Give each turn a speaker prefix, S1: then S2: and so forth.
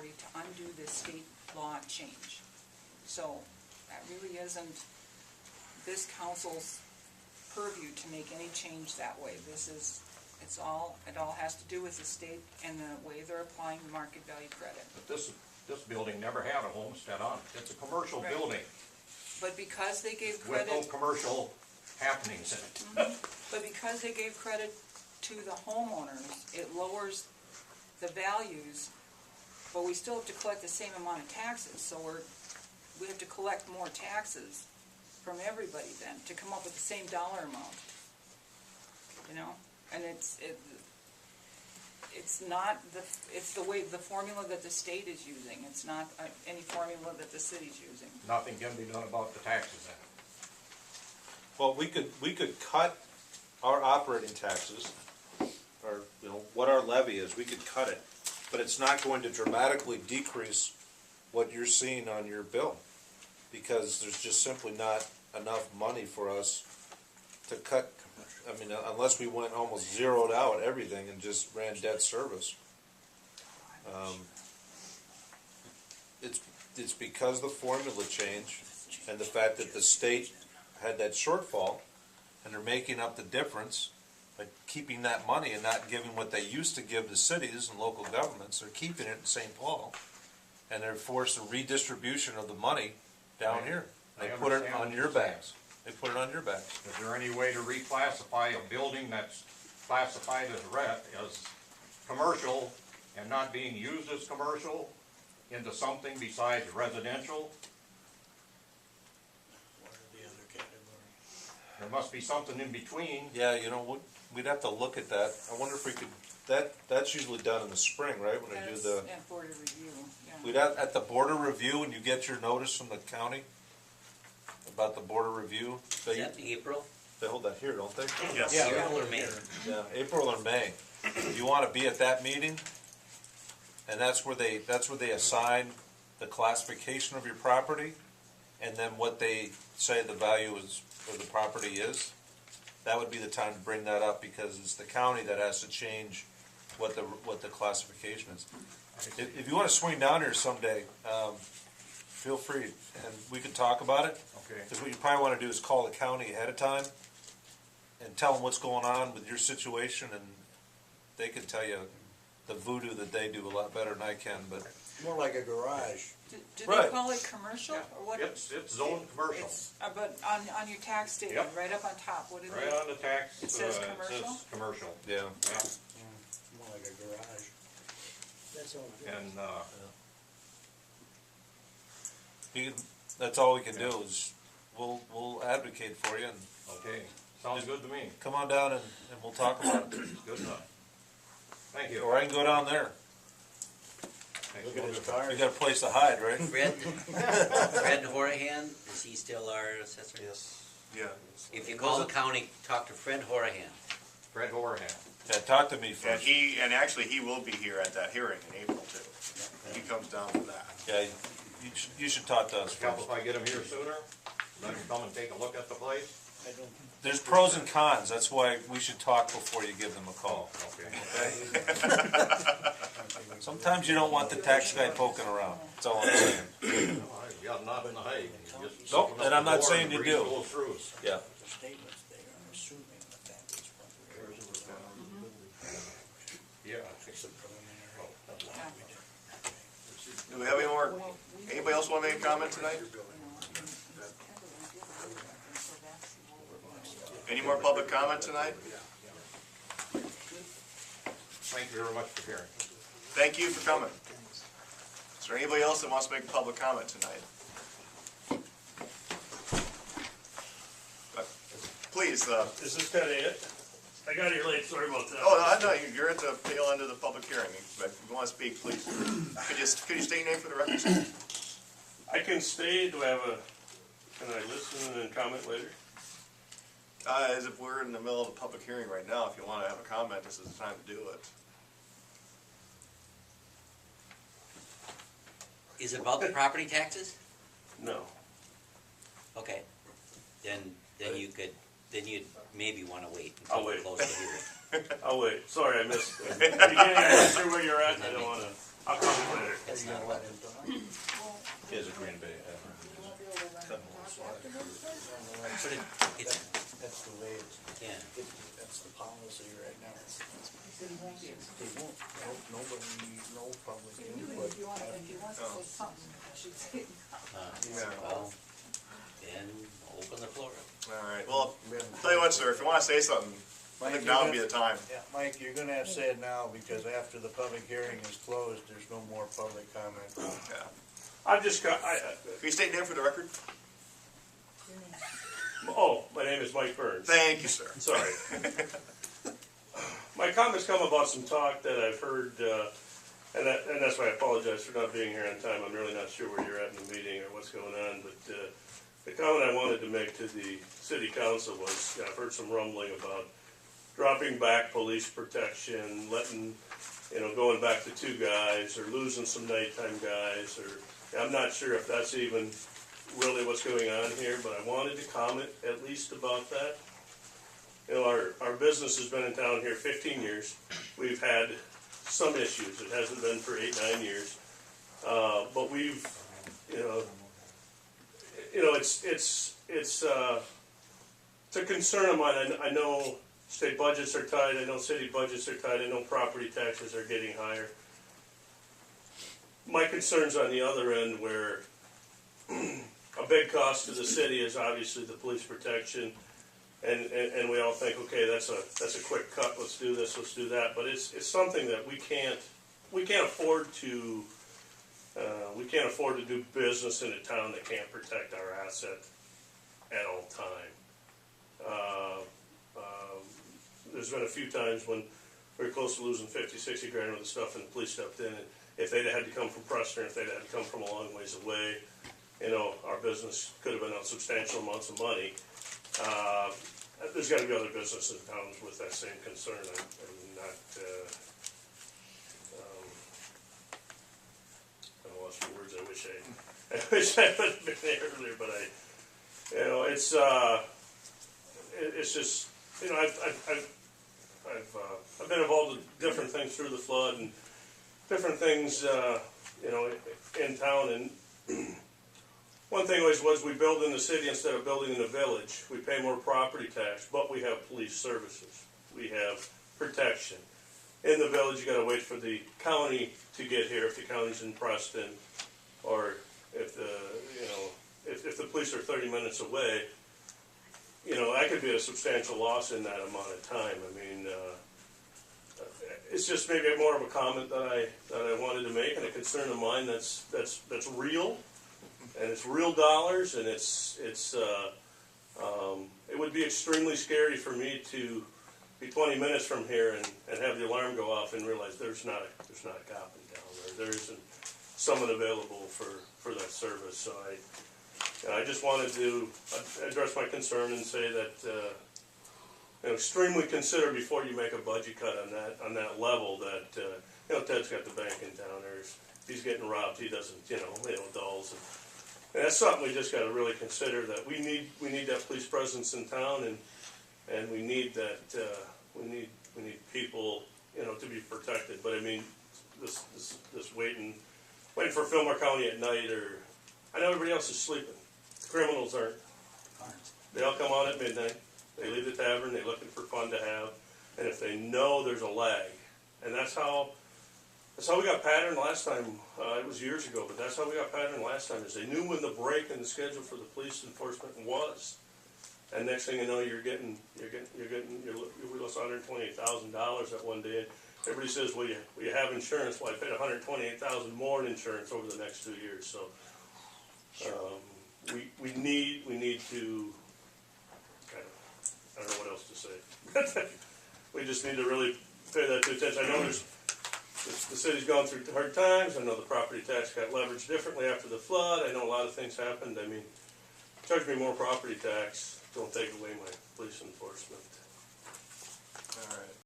S1: authority to undo this state law change. So that really isn't this council's purview to make any change that way. It all has to do with the state and the way they're applying the market value credit.
S2: But this building never had a homestead on it. It's a commercial
S1: Right.
S2: building
S1: But because they gave
S2: with
S1: credit,
S2: no commercial happenings in it.
S1: but because they gave credit to the homeowners, it lowers the values, but we still have to collect the same amount of taxes, so we have to collect more taxes from everybody then to come up with the same dollar amount. You know, and it's the way, the formula that the state is using. It's not any formula that the city's using.
S2: Nothing can be done about the taxes in it.
S3: Well, we could cut our operating taxes, or, you know, what our levy is, we could cut it, but it's not going to dramatically decrease what you're seeing on your bill, because there's just simply not enough money for us to cut. I mean, unless we went almost zeroed out everything and just ran debt service. It's because the formula change and the fact that the state had that shortfall, and they're making up the difference by keeping that money and not giving what they used to give to cities and local governments. They're keeping it in St. Paul, and they're forced a redistribution of the money down here. They put it on your backs. They put it on your backs.
S2: Is there any way to reclassify a building that's classified as commercial and not being used as commercial into something besides residential?
S4: What are the other categories?
S2: There must be something in between.
S3: Yeah, you know, we'd have to look at that. I wonder if we could, that's usually done in the spring, right, when they do
S1: That's
S3: the,
S1: at Board of Review, yeah.
S3: we'd have, at the border review, when you get your notice from the county about the border review,
S5: Is that in April?
S3: they hold that here, don't they?
S4: Yes.
S5: April or May?
S3: Yeah, April or May. You wanna be at that meeting, and that's where they assign the classification of your property, and then what they say the value is, of the property is. That would be the time to bring that up, because it's the county that has to change what the classification is. If you wanna swing down here someday, feel free, and we can talk about it.
S2: Okay.
S3: Because what you probably wanna do is call the county ahead of time and tell them what's going on with your situation, and they can tell you the voodoo that they do a lot better than I can, but.
S4: More like a garage.
S1: Do they
S3: Right.
S1: call it commercial, or what?
S2: It's zoned commercial.
S1: But on your tax statement,
S2: Yep.
S1: right up on top, what is
S2: Right
S1: it?
S2: on the tax.
S1: It says commercial?
S2: Commercial.
S3: Yeah.
S2: Yeah.
S4: More like a garage. That's all.
S2: And,
S3: That's all we can do is, we'll advocate for you, and
S2: okay, sounds good to me.
S3: come on down and we'll talk about it.
S2: Good enough. Thank you.
S3: Or I can go down there.
S2: Thanks.
S4: Look at his car.
S3: You got a place to hide, right?
S5: Fred Horahan, is he still our assessor?
S3: Yes.
S6: Yeah.
S5: If you call the county, talk to Fred Horahan.
S2: Fred Horahan.
S3: Yeah, talk to me
S6: And
S3: first.
S6: and actually he will be here at that hearing in April too. He comes down for that.
S3: Yeah, you should talk to us
S2: Help
S3: first.
S2: if I get him here sooner, let him come and take a look at the place.
S4: I don't.
S3: There's pros and cons, that's why we should talk before you give them a call.
S2: Okay.
S3: Sometimes you don't want the tax guy poking around, that's all I'm saying.
S2: You got nothing to hide. You just
S3: Nope,
S2: open up
S3: and
S2: the
S3: I'm not
S2: door
S3: saying
S2: and
S3: you
S2: breeze
S3: do.
S2: goes through.
S3: Yeah.
S4: The statements, they are assuming that that is what we're.
S2: Yeah.
S4: It's a preliminary.
S6: Do we have anybody else want to make a comment tonight? Any more public comment tonight?
S2: Thank you very much for hearing.
S6: Thank you for coming. Is there anybody else that wants to make a public comment tonight? Please,
S7: Is this kinda it? I got here late, sorry about that.
S6: oh, no, you're at the tail end of the public hearing, but if you want to speak, please. Could you state your name for the record?
S7: I can stay, do I have can I listen and then comment later?
S6: As if we're in the middle of a public hearing right now, if you want to have a comment, this is the time to do it.
S5: Is it about the property taxes?
S7: No.
S5: Okay, then you'd maybe wanna wait
S7: I'll
S5: until we're
S7: wait.
S5: close to hearing.
S7: I'll wait, sorry, I missed. You can't answer where you're at, and I don't wanna. I'll comment later.
S4: Are you gonna let him talk?
S3: He has a Green Bay.
S5: But it's,
S4: That's the way it's,
S5: yeah,
S4: that's the policy right now.
S1: He won't be.
S4: They won't, nobody, no public
S1: If
S4: input.
S1: you want, if he wants to say something, I should say.
S5: well, then open the floor up.
S6: All right, well, tell you what, sir, if you wanna say something, I think now would be the time.
S4: Yeah, Mike, you're gonna have to say it now, because after the public hearing is closed, there's no more public comment.
S6: Yeah.
S7: I've just got,
S6: Can you state your name for the record?
S7: oh, my name is Mike Burns.
S6: Thank you, sir.
S7: Sorry. My comments come about some talk that I've heard, and that's why I apologize for not being here on time. I'm really not sure where you're at in the meeting or what's going on, but the comment I wanted to make to the city council was, I've heard some rumbling about dropping back police protection, letting, going back to 2 guys, or losing some nighttime guys, or, I'm not sure if that's even really what's going on here, but I wanted to comment at least about that. Our business has been in town here 15 years. We've had some issues. It hasn't been for 8, 9 years. But we've, it's a concern of mine. I know state budgets are tight. I know city budgets are tight. I know property taxes are getting higher. My concern's on the other end, where a big cost to the city is obviously the police protection, and we all think, okay, that's a quick cut. Let's do this. Let's do that. But it's something that we can't afford to. We can't afford to do business in a town that can't protect our asset at all time. There's been a few times when we were close to losing 50, 60 grand worth of stuff, and the police stepped in. And if they'd had to come from Preston, if they'd had to come from a long ways away, our business could have been out substantial amounts of money. There's got to be other businesses in towns with that same concern. I'm not. I lost my words. I wish I would have been there earlier, but it's just, I've been involved with different things through the flood and different things, in town. And one thing always was, we build in the city instead of building in the village. We pay more property tax, but we have police services. We have protection. In the village, you got to wait for the county to get here if the county's in Preston, or if the police are 30 minutes away. That could be a substantial loss in that amount of time. I mean, it's just maybe more of a comment that I wanted to make, and a concern of mine that's real, and it's real dollars, and it would be extremely scary for me to be 20 minutes from here and have the alarm go off and realize there's not a cop in town, or there isn't someone available for that service. So I just wanted to address my concern and say that extremely consider before you make a budget cut on that level. That Ted's got the bank in town, or if he's getting robbed, he doesn't, dulls. And that's something we just got to really consider. That we need that police presence in town, and we need that we need people to be protected. But I mean, this waiting for Fillmore County at night, or I know everybody else is sleeping. The criminals aren't. They all come on at midnight. They leave the tavern. They're looking for fun to have, and if they know there's a lag, and that's how we got patterned last time. It was years ago, but that's how we got patterned last time. Is they knew when the break in the schedule for the police enforcement was, and next thing you know, we lost $128,000 that one day. Everybody says, well, you have insurance. Well, I paid $128,000 more in insurance over the next 2 years. So we need to. I don't know what else to say. We just need to really pay that attention. I know the city's gone through hard times. I know the property tax got leveraged differently after the flood. I know a lot of things happened. I mean, charge me more property tax. Don't take away my police enforcement.
S6: All right.